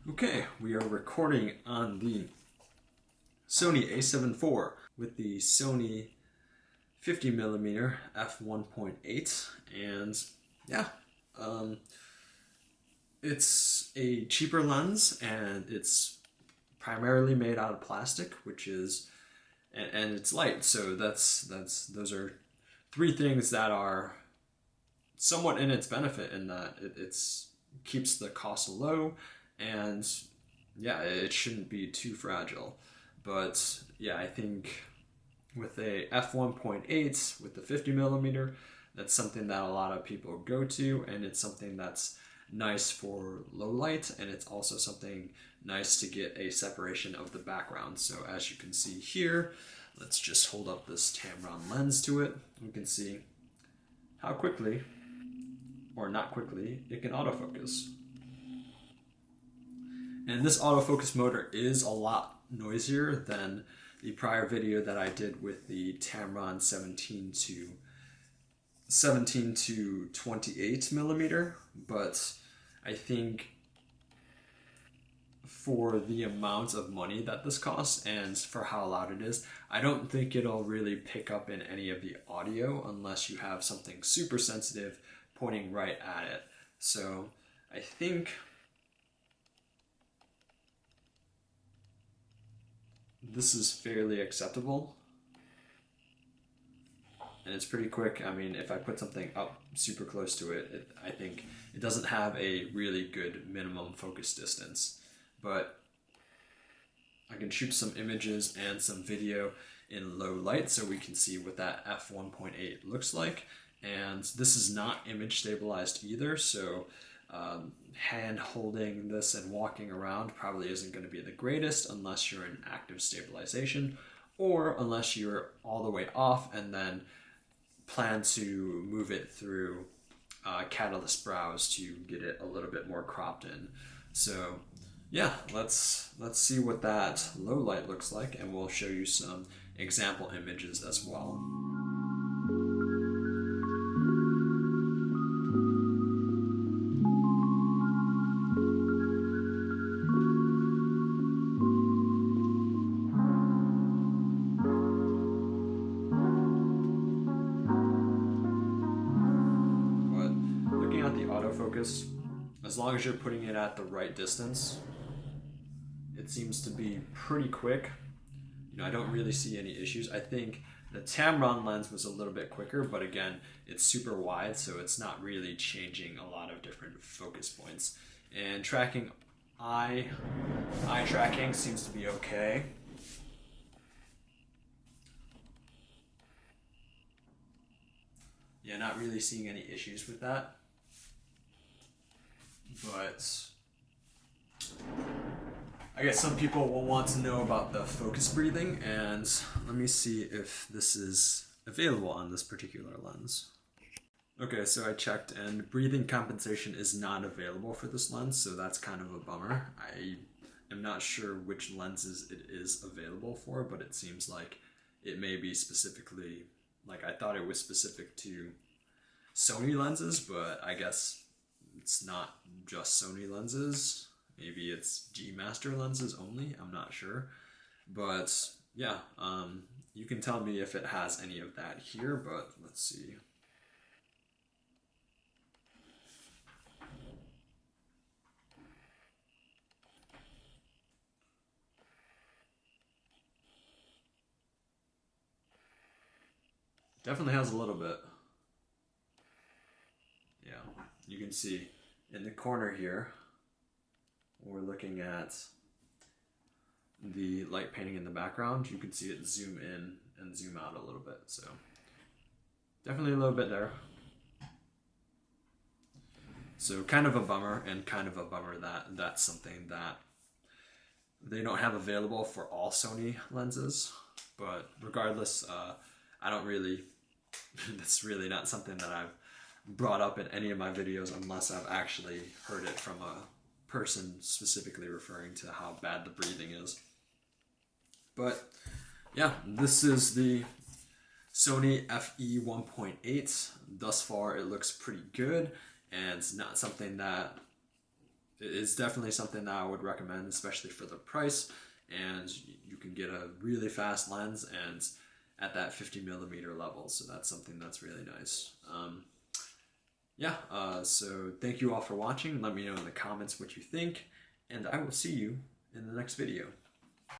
Okay, we are recording on the Sony a7 IV with the Sony 50mm F1.8, and yeah, it's a cheaper lens and it's primarily made out of plastic, which is and it's light. So those are three things that are somewhat in its benefit in that it's keeps the cost low, and yeah, it shouldn't be too fragile. But yeah, I think with a f1.8 with the 50mm, that's something that a lot of people go to, and it's something that's nice for low light, and it's also something nice to get a separation of the background. So as you can see here, let's just hold up this Tamron lens to it. You can see how quickly, or not quickly, it can autofocus. And this autofocus motor is a lot noisier than the prior video that I did with the Tamron 17 to 28mm, but I think for the amount of money that this costs and for how loud it is, I don't think it'll really pick up in any of the audio unless you have something super sensitive pointing right at it. So I think this is fairly acceptable, and it's pretty quick. I mean, if I put something up super close to it, I think it doesn't have a really good minimum focus distance, but I can shoot some images and some video in low light so we can see what that f1.8 looks like. And this is not image stabilized either, so hand holding this and walking around probably isn't going to be the greatest unless you're in active stabilization, or unless you're all the way off and then plan to move it through Catalyst Browse to get it a little bit more cropped in. So yeah, let's see what that low light looks like, and we'll show you some example images as well. Autofocus, as long as you're putting it at the right distance, it seems to be pretty quick. You know, I don't really see any issues. I think the Tamron lens was a little bit quicker, but again, it's super wide, so it's not really changing a lot of different focus points. And tracking, eye tracking seems to be okay. Yeah, not really seeing any issues with that. But I guess some people will want to know about the focus breathing, and let me see if this is available on this particular lens. Okay, so I checked, and breathing compensation is not available for this lens, so that's kind of a bummer. I am not sure which lenses it is available for, but it seems like it may be specifically, like I thought it was specific to Sony lenses, but I guess it's not just Sony lenses. Maybe it's G Master lenses only. I'm not sure. But yeah, you can tell me if it has any of that here, but let's see. Definitely has a little bit. Yeah, you can see in the corner here, we're looking at the light painting in the background. You can see it zoom in and zoom out a little bit. So definitely a little bit there. So kind of a bummer, and kind of a bummer that that's something that they don't have available for all Sony lenses. But regardless, I don't really, that's really not something that I've brought up in any of my videos unless I've actually heard it from a person specifically referring to how bad the breathing is. But yeah, this is the Sony FE 1.8. Thus far it looks pretty good, and it's not something that it's definitely something that I would recommend, especially for the price. And you can get a really fast lens and at that 50mm level. So that's something that's really nice. So thank you all for watching. Let me know in the comments what you think, and I will see you in the next video.